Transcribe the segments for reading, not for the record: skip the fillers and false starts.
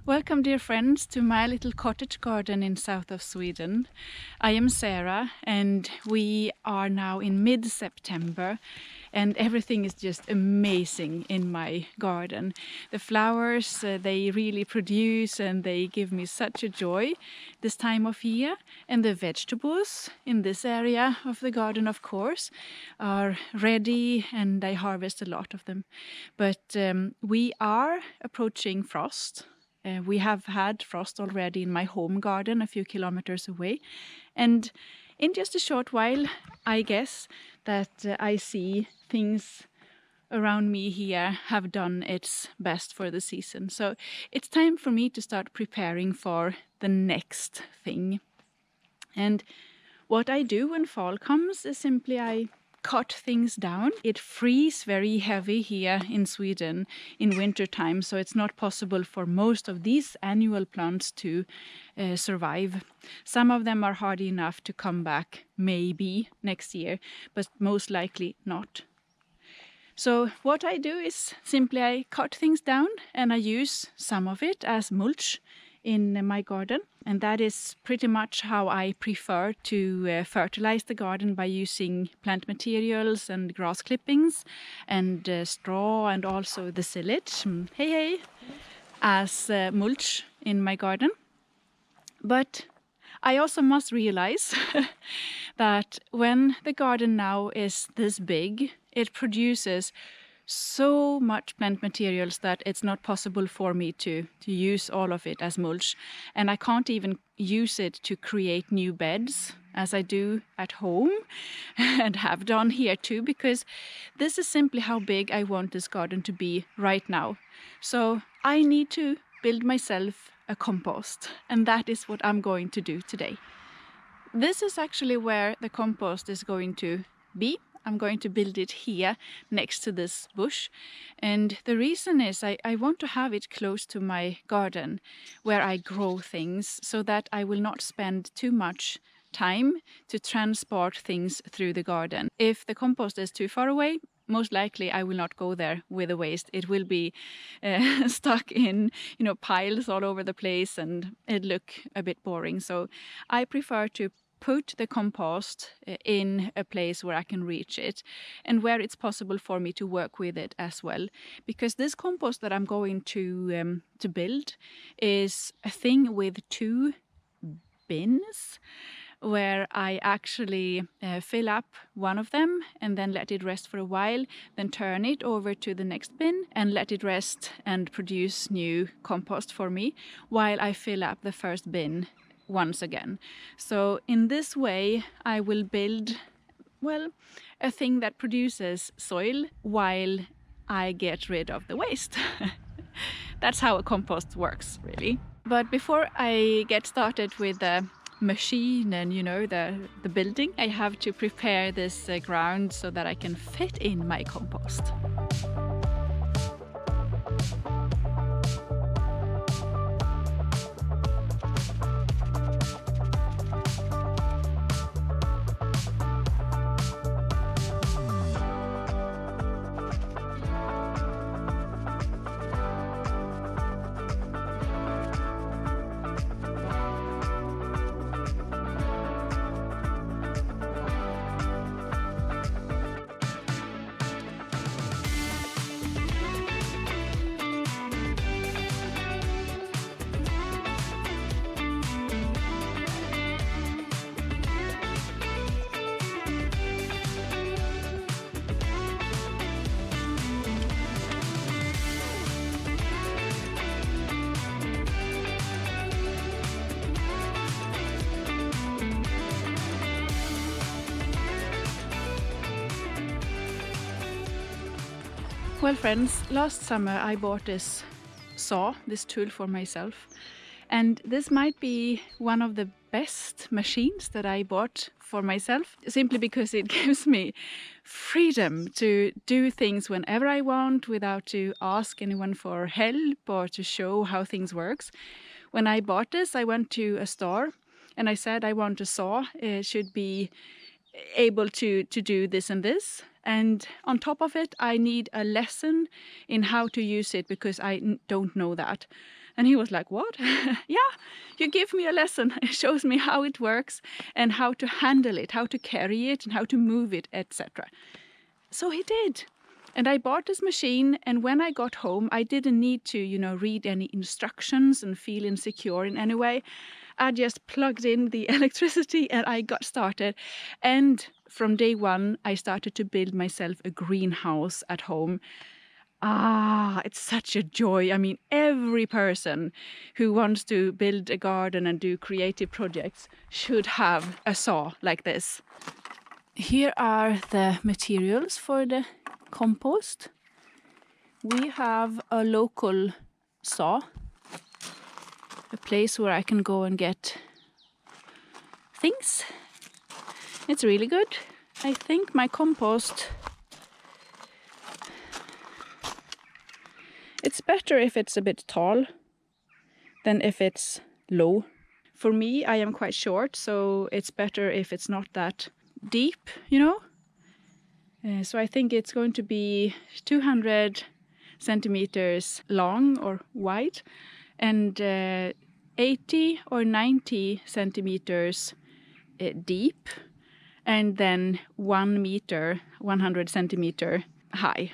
Welcome, dear friends, to my little cottage garden in south of Sweden. I am Sara, and we are now in mid-September, and everything is just amazing in my garden. The flowers, they really produce and they give me such a joy this time of year. And the vegetables in this area of the garden, of course, are ready, and I harvest a lot of them. But we are approaching frost. We have had frost already in my home garden a few kilometers away, and in just a short while I guess that I see things around me here have done its best for the season. So it's time for me to start preparing for the next thing. And what I do when fall comes is simply I cut things down. It freezes very heavy here in Sweden in winter time, so it's not possible for most of these annual plants to survive. Some of them are hardy enough to come back maybe next year, but most likely not. So what I do is simply I cut things down and I use some of it as mulch in my garden, and that is pretty much how I prefer to fertilize the garden, by using plant materials and grass clippings and straw, and also the silage, hey, as mulch in my garden. But I also must realize that when the garden now is this big, it produces so much plant materials that it's not possible for me to use all of it as mulch. And I can't even use it to create new beds as I do at home and have done here too, because this is simply how big I want this garden to be right now. So I need to build myself a compost, and that is what I'm going to do today. This is actually where the compost is going to be. I'm going to build it here next to this bush, and the reason is I want to have it close to my garden where I grow things, so that I will not spend too much time to transport things through the garden. If the compost is too far away, most likely I will not go there with the waste. It will be stuck in piles all over the place, and it look a bit boring. So I prefer to put the compost in a place where I can reach it and where it's possible for me to work with it as well. Because this compost that I'm going to build is a thing with 2 bins, where I actually fill up one of them and then let it rest for a while, then turn it over to the next bin and let it rest and produce new compost for me while I fill up the first bin once again. So in this way I will build, a thing that produces soil while I get rid of the waste. That's how a compost works, really. But before I get started with the machine and the building, I have to prepare this ground so that I can fit in my compost. Well, friends, last summer I bought this saw, this tool for myself, and this might be one of the best machines that I bought for myself, simply because it gives me freedom to do things whenever I want without to ask anyone for help or to show how things works. When I bought this, I went to a store and I said I want a saw. It should be able to do this and this, and on top of it I need a lesson in how to use it, because I don't know that. And he was like, what? Yeah, you give me a lesson. It shows me how it works and how to handle it, how to carry it and how to move it, etc. So he did. And I bought this machine, and when I got home, I didn't need to, read any instructions and feel insecure in any way. I just plugged in the electricity and I got started. And from day one, I started to build myself a greenhouse at home. It's such a joy. I mean, every person who wants to build a garden and do creative projects should have a saw like this. Here are the materials for the compost. We have a local saw, a place where I can go and get things. It's really good. I think my compost, it's better if it's a bit tall than if it's low. For me, I am quite short, so it's better if it's not that deep, So I think it's going to be 200 centimeters long or wide and 80 or 90 centimeters deep, and then 1 meter, 100 centimeter high.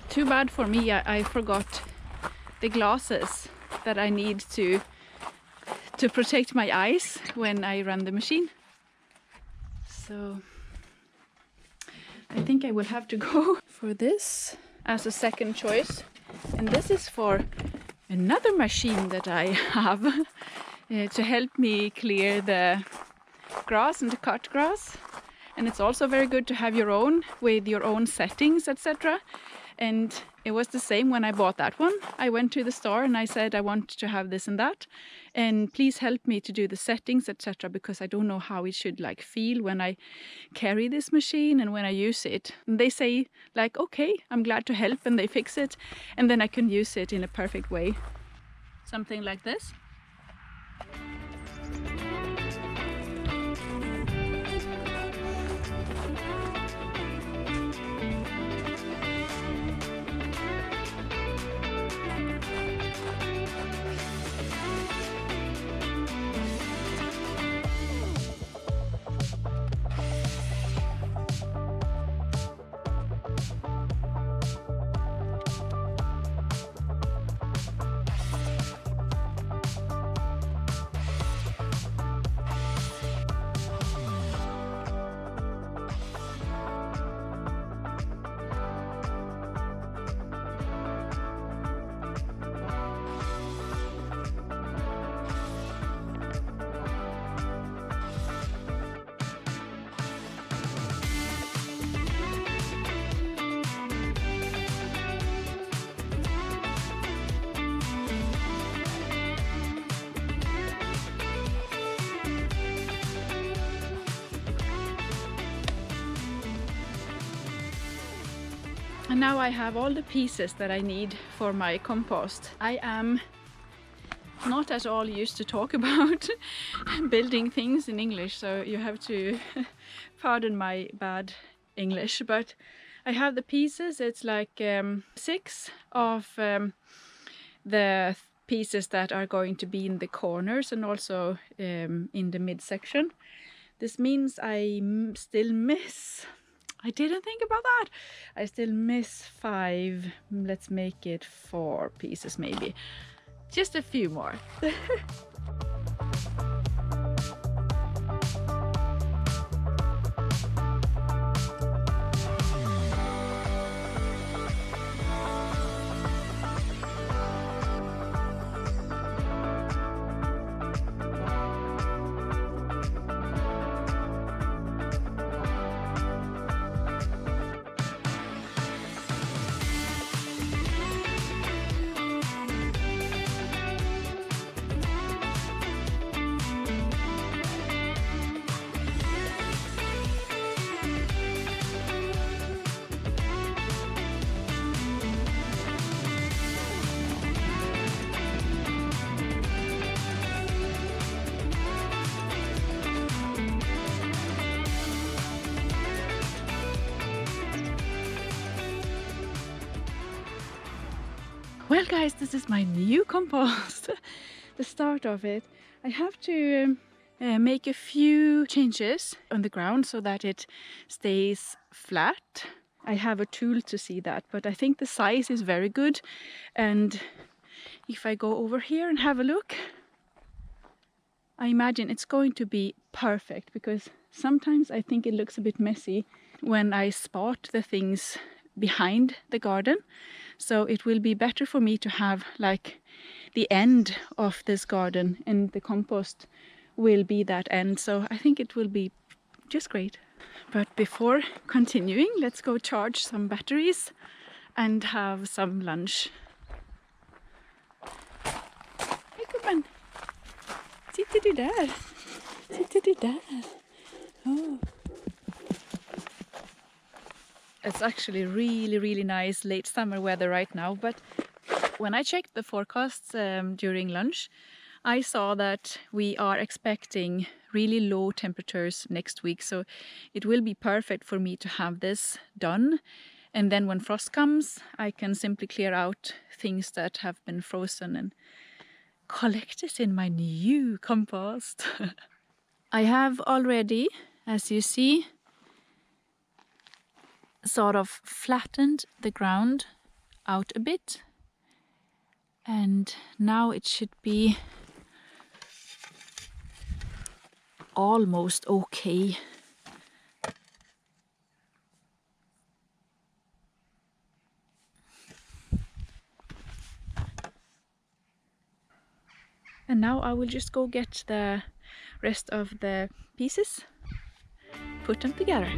Too bad for me, I forgot the glasses that I need to protect my eyes when I run the machine. So I think I will have to go for this as a second choice. And this is for another machine that I have to help me clear the grass and to cut grass. And it's also very good to have your own with your own settings, etc. And it was the same when I bought that one. I went to the store and I said I want to have this and that, and please help me to do the settings, etc., because I don't know how it should feel when I carry this machine and when I use it. And they say okay, I'm glad to help, and they fix it, and then I can use it in a perfect way. Something like this. And now I have all the pieces that I need for my compost. I am not at all used to talk about building things in English, so you have to pardon my bad English, but I have the pieces. It's 6 of the pieces that are going to be in the corners and also in the midsection. This means I still miss, I didn't think about that, I still miss 5, let's make it 4 pieces maybe. Just a few more. Well guys, this is my new compost, the start of it. I have to make a few changes on the ground so that it stays flat. I have a tool to see that, but I think the size is very good. And if I go over here and have a look, I imagine it's going to be perfect, because sometimes I think it looks a bit messy when I spot the things behind the garden. So it will be better for me to have like the end of this garden, and the compost will be that end. So I think it will be just great. But before continuing, let's go charge some batteries and have some lunch. Hej gubben! Sitter du där? Sitter du där? Oh. It's actually really nice late summer weather right now, but when I checked the forecasts during lunch, I saw that we are expecting really low temperatures next week, so it will be perfect for me to have this done. And then when frost comes, I can simply clear out things that have been frozen and collect it in my new compost. I have already, as you see, sort of flattened the ground out a bit, and now it should be almost okay. And now I will just go get the rest of the pieces, put them together.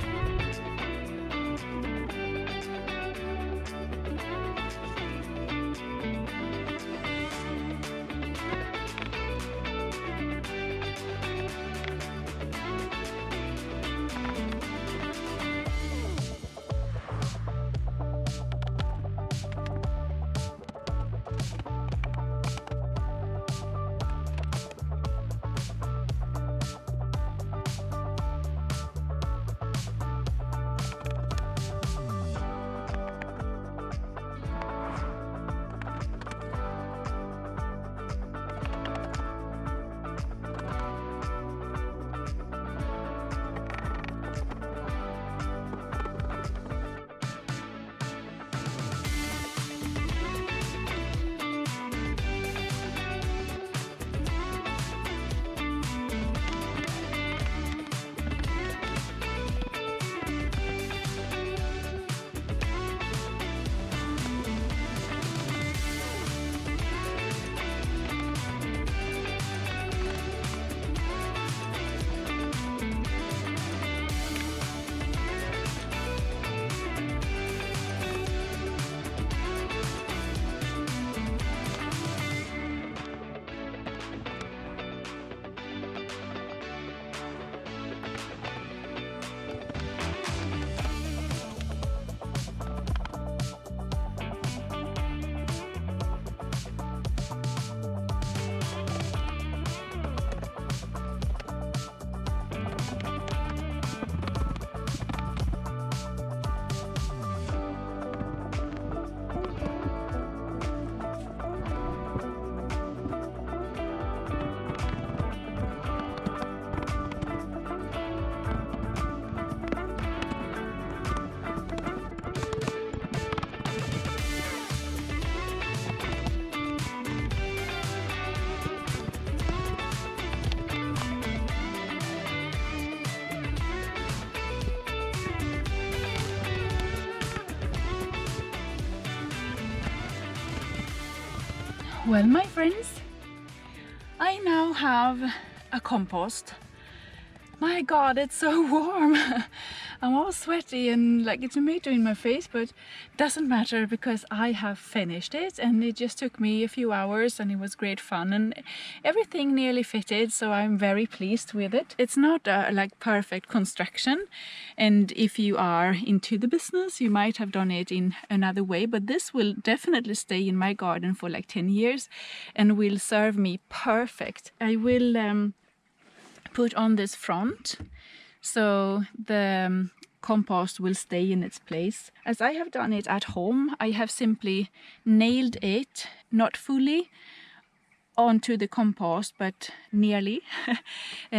Well, my friends, I now have a compost. My God, it's so warm. I'm all sweaty and like a tomato in my face, but doesn't matter because I have finished it, and it just took me a few hours and it was great fun and everything nearly fitted, so I'm very pleased with it. It's not like perfect construction, and if you are into the business you might have done it in another way, but this will definitely stay in my garden for like 10 years and will serve me perfect. I will put on this front, so the compost will stay in its place. As I have done it at home, I have simply nailed it, not fully, onto the compost, but nearly,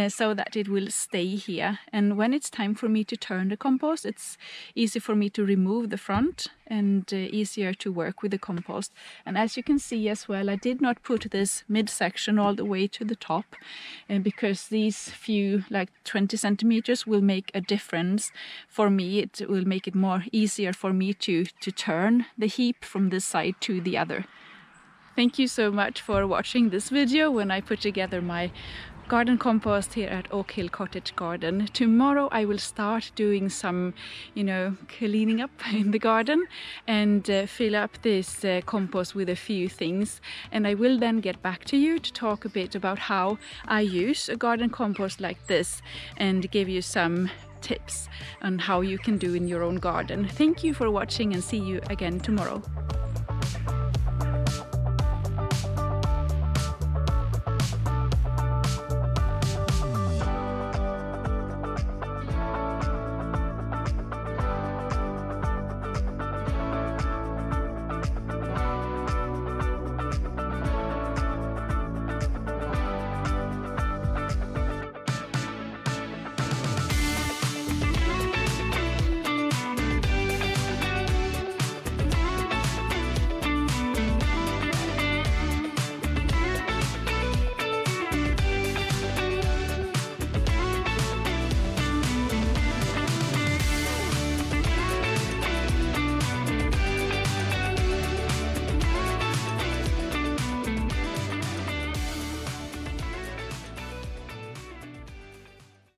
so that it will stay here. And when it's time for me to turn the compost, it's easy for me to remove the front and easier to work with the compost. And as you can see as well, I did not put this midsection all the way to the top, because these few, like 20 centimeters, will make a difference for me. It will make it more easier for me to turn the heap from this side to the other. Thank you so much for watching this video when I put together my garden compost here at Oak Hill Cottage Garden. Tomorrow I will start doing some, cleaning up in the garden and fill up this compost with a few things. And I will then get back to you to talk a bit about how I use a garden compost like this and give you some tips on how you can do in your own garden. Thank you for watching and see you again tomorrow.